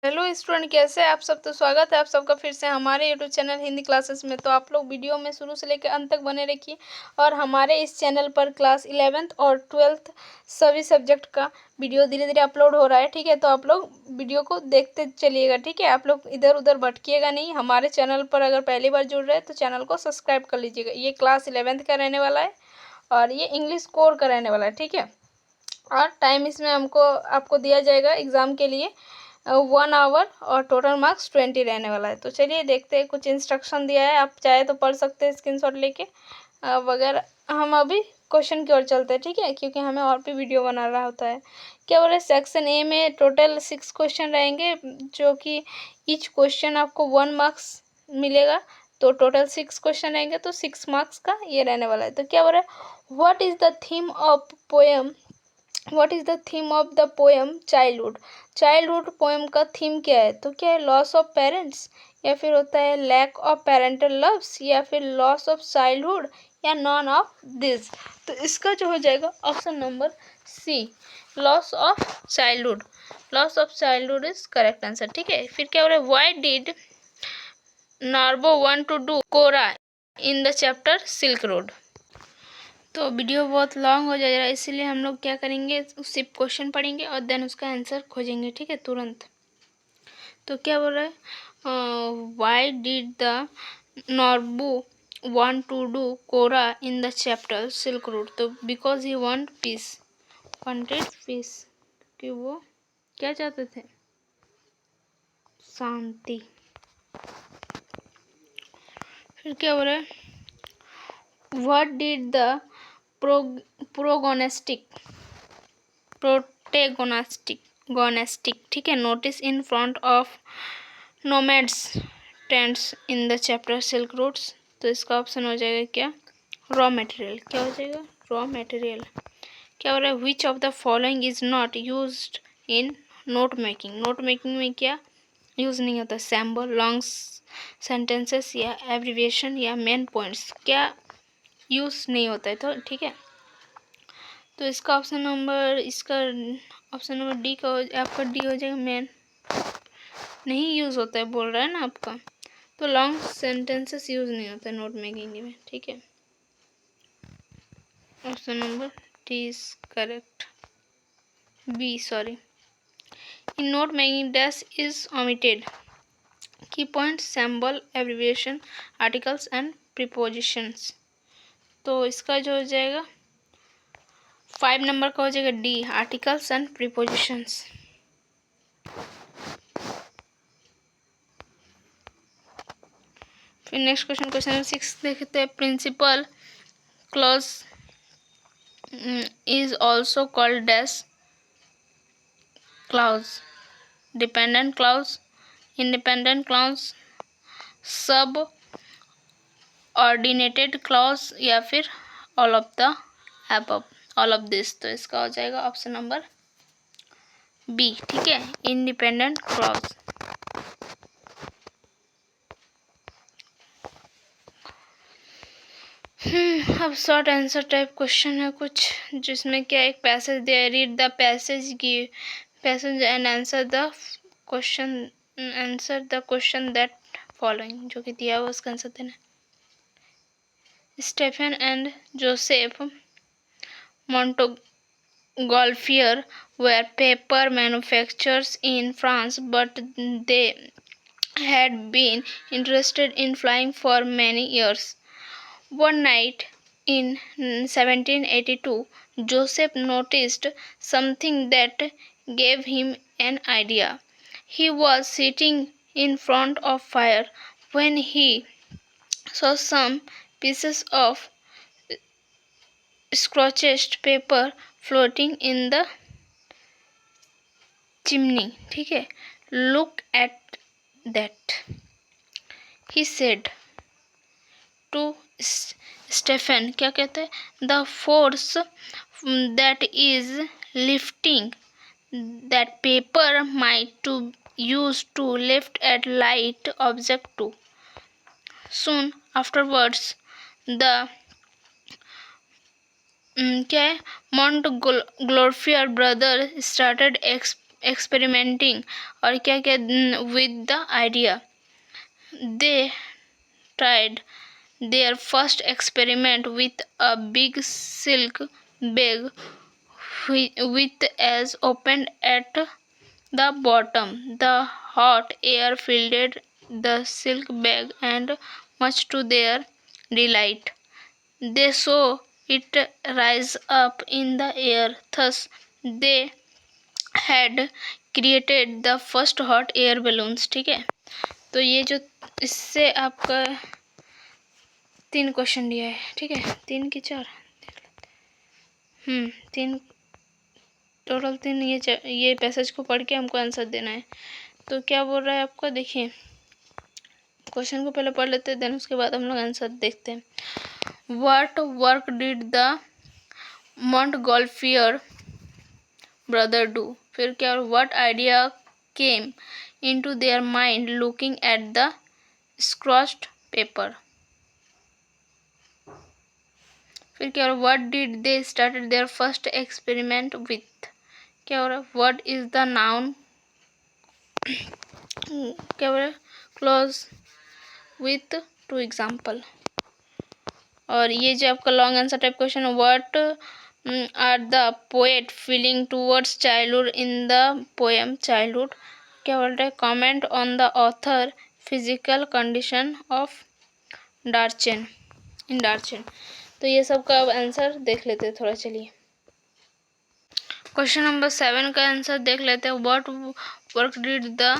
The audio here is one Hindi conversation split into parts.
हेलो स्टूडेंट, कैसे हैं आप सब। तो स्वागत है आप सबका फिर से हमारे यूट्यूब चैनल हिंदी क्लासेस में। तो आप लोग वीडियो में शुरू से लेकर अंत तक बने रखिए। और हमारे इस चैनल पर क्लास 11th और 12th सभी सब्जेक्ट का वीडियो धीरे धीरे अपलोड हो रहा है, ठीक है। तो आप लोग वीडियो को देखते चलिएगा, ठीक है। आप लोग इधर उधर भटकिएगा नहीं। हमारे चैनल पर अगर पहली बार जुड़ रहे हैं तो चैनल को सब्सक्राइब कर लीजिएगा। ये क्लास 11th का रहने वाला है और ये इंग्लिश कोर का रहने वाला है, ठीक है। और टाइम इसमें आपको दिया जाएगा एग्ज़ाम के लिए 1 आवर और टोटल मार्क्स 20 रहने वाला है। तो चलिए देखते हैं, कुछ इंस्ट्रक्शन दिया है, आप चाहे तो पढ़ सकते हैं स्क्रीनशॉट लेके। वगैरह हम अभी क्वेश्चन की ओर चलते हैं, ठीक है, क्योंकि हमें और भी वीडियो बना रहा होता है। क्या बोले, सेक्शन ए में टोटल 6 क्वेश्चन रहेंगे, जो कि ईच क्वेश्चन आपको 1 मार्क्स मिलेगा। तो टोटल 6 क्वेश्चन रहेंगे, तो 6 मार्क्स का ये रहने वाला है। तो क्या बोल रहा है, what is the theme of poem, what is the theme of the poem childhood. Childhood poem का थीम क्या है। तो क्या है, लॉस ऑफ पेरेंट्स, या फिर होता है लैक ऑफ पेरेंटल लव्स, या फिर लॉस ऑफ चाइल्डहुड, या नॉन ऑफ दिस। तो इसका जो हो जाएगा option number C, loss of childhood. Loss of childhood is correct answer, ठीक है। फिर क्या हो रहा है, why did Norbu want to do kora in the chapter silk road. तो वीडियो बहुत लॉन्ग हो जाएगा, इसीलिए हम लोग क्या करेंगे, सिर्फ क्वेश्चन पढ़ेंगे और देन उसका आंसर खोजेंगे, ठीक है, तुरंत। तो क्या बोल रहा है, why did the Norbu want to do kora in the chapter silk route. तो because he want peace, wanted peace, कि वो क्या चाहते थे, शांति। फिर क्या बोल रहा है, व्हाट डिड द प्रोटेगोनिस्टिक, ठीक है, notice in front of nomads tents in the chapter silk routes. तो इसका ऑप्शन हो जाएगा क्या, रॉ मटेरियल। क्या हो जाएगा, रॉ मटेरियल। क्या हो रहा है, which of the following is not used in note making. Note making में क्या यूज़ नहीं होता, सैम्बल, लॉन्ग सेंटेंसेस, या एब्रीविएशन, या मेन पॉइंट्स, क्या यूज़ नहीं होता है। तो ठीक है, तो इसका ऑप्शन नंबर डी का आपका डी हो जाएगा, मेन नहीं यूज़ होता है बोल रहा है ना आपका। तो लॉन्ग सेंटेंसेस यूज़ नहीं होता है नोट मेकिंग में, ठीक है। Option number D is correct, B sorry. In note making dash is omitted, key point, symbol, abbreviation, articles and prepositions. तो इसका जो हो जाएगा 5 नंबर का हो जाएगा डी, आर्टिकल्स एंड प्रीपोजिशंस। फिर नेक्स्ट क्वेश्चन, क्वेश्चन नंबर 6 देखते हैं। Principal clause is also called dash clause, dependent clause, independent clause, subordinated clause, या फिर all of the above, all of this. तो इसका हो जाएगा ऑप्शन नंबर बी, ठीक है, इंडिपेंडेंट क्लॉज। अब शॉर्ट आंसर टाइप क्वेश्चन है कुछ, जिसमें क्या एक पैसेज दिया है, read the passage, give passage and answer the question that following, जो कि दिया हुआ उसका आंसर देना। Stephen and Joseph Montgolfier were paper manufacturers in France, but they had been interested in flying for many years. One night in 1782, Joseph noticed something that gave him an idea. He was sitting in front of fire when he saw some pieces of scratched paper floating in the chimney, ठीक है। Look at that, he said to Stephen, क्या कहते हैं, the force that is lifting that paper might to use to lift a light object too. Soon afterwards, the क्या है, Montgolfier brother started एक्सपेरिमेंटिंग और क्या क्या with the idea. They tried their first experiment with a big silk bag with as opened at the bottom. The hot air filled the silk bag, and much to their delight, they saw it rise up in the air. Thus, they had created the first hot air balloons। ठीक है, तो ये जो इससे आपका 3 क्वेश्चन दिया है। ठीक है, 3 की 4, 3 टोटल 3। ये पैसेज को पढ़ के हमको आंसर देना है। तो क्या बोल रहा है आपका, देखिए क्वेश्चन को पहले पढ़ लेते हैं, देन उसके बाद हम लोग आंसर देखते हैं। What work did the Montgolfier brother do. फिर क्या, what idea came into their mind looking at the scorched paper. फिर क्या हो रहा है, what did they started their first experiment with. क्या हो रहा है, व्हाट इज द नाउन, क्या हो रहा है, क्लोज विथ टू एग्जाम्पल। और ये जो आपका लॉन्ग आंसर टाइप क्वेश्चन है, what are the poet feeling towards childhood in the poem childhood. क्या बोल रहा है, comment on the author physical condition of Darchen in Darchen. तो ये सब का अब आंसर देख लेते हैं थोड़ा, चलिए। क्वेश्चन नंबर 7 का आंसर देख लेते हैं। What work did the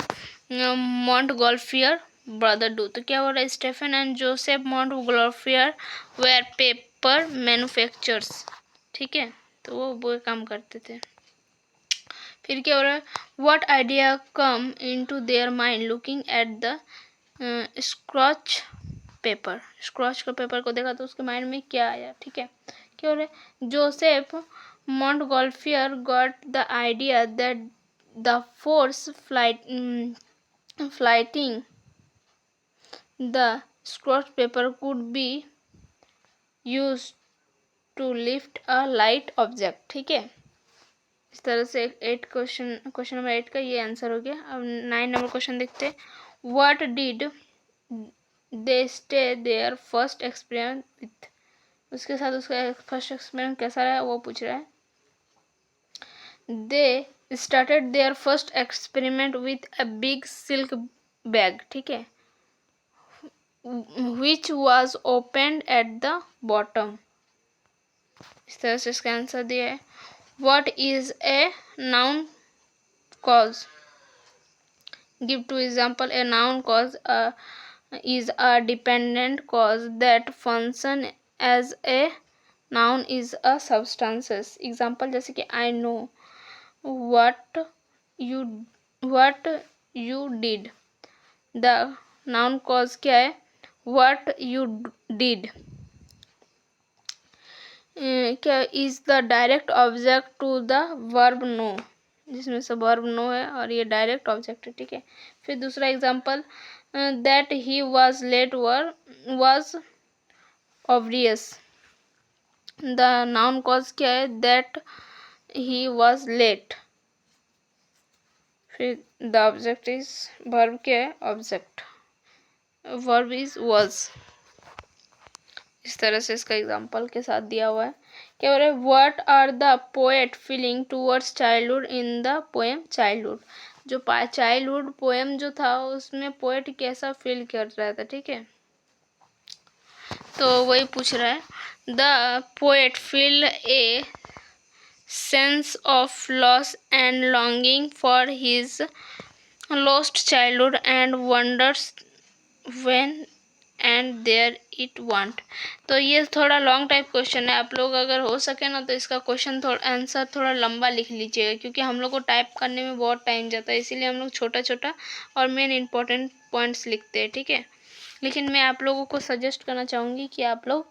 Montgolfier brother do. तो क्या हो रहा है, Stephen and Joseph Montgolfier were paper manufacturers. ठीक है, तो वो काम करते थे। फिर क्या हो रहा है, what idea come into their mind looking at the scorch paper. Scorch का पेपर को देखा तो उसके माइंड में क्या आया। ठीक है, क्या हो रहा है, Joseph Montgolfier got the idea that the force flighting the scorch paper could be use to lift a light object. ठीक है, इस तरह से 8 क्वेश्चन नंबर 8 का ये आंसर हो गया। अब 9 नंबर क्वेश्चन देखते हैं। What did they start their first experiment with. उसके साथ उसका फर्स्ट एक्सपेरिमेंट कैसा रहा वो पूछ रहा है। They started their first experiment with a big silk bag. ठीक है, which was opened at the bottom. इस तरह से इसका आंसर दिया है। What is a noun clause. Give two example. A noun clause is a dependent cause that function as a noun is a substances। example जैसे कि I know what you did। the noun cause क्या है, what you did। क्या is the direct object to the verb know, जिसमें से verb know है और ये direct object है। ठीक है, फिर दूसरा example, that he was late was obvious। the noun cause क्या है, that he was late। फिर the object is verb क्या है, object, verb is was। इस तरह से इसका एग्जाम्पल के साथ दिया हुआ है। क्या हो रहा है, what are the poet feeling towards childhood in the poem childhood. जो चाइल्डहुड पोएम जो था उसमें पोएट कैसा फील कर रहा था। ठीक है, तो वही पूछ रहा है। The poet feel a sense of loss and longing for his lost childhood and wonders when and there it want. तो ये थोड़ा लॉन्ग टाइप क्वेश्चन है। आप लोग अगर हो सके ना तो इसका क्वेश्चन आंसर थोड़ा लंबा लिख लीजिएगा, क्योंकि हम लोग को टाइप करने में बहुत टाइम जाता है, इसीलिए हम लोग छोटा छोटा और मेन इंपॉर्टेंट पॉइंट्स लिखते हैं। ठीक है, लेकिन मैं आप लोगों को सजेस्ट करना चाहूँगी कि आप लोग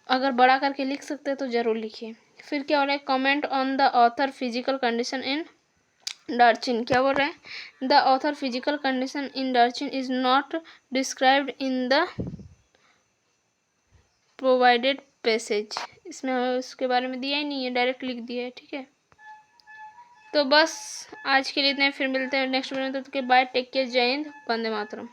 अगर बड़ा करके लिख सकते हैं तो ज़रूर लिखिए। फिर क्या हो रहा है, comment on the author physical condition in Darchen. क्या बोल रहा है, the author physical condition in Darchen is not described in the provided passage. इसमें हमें उसके बारे में दिया ही नहीं है, डायरेक्ट लिख दिया है। ठीक है, तो बस आज के लिए इतना ही, फिर मिलते हैं नेक्स्ट वीडियो में। तब तक के बाय, टेक केयर, जय हिंद, वंदे मातरम।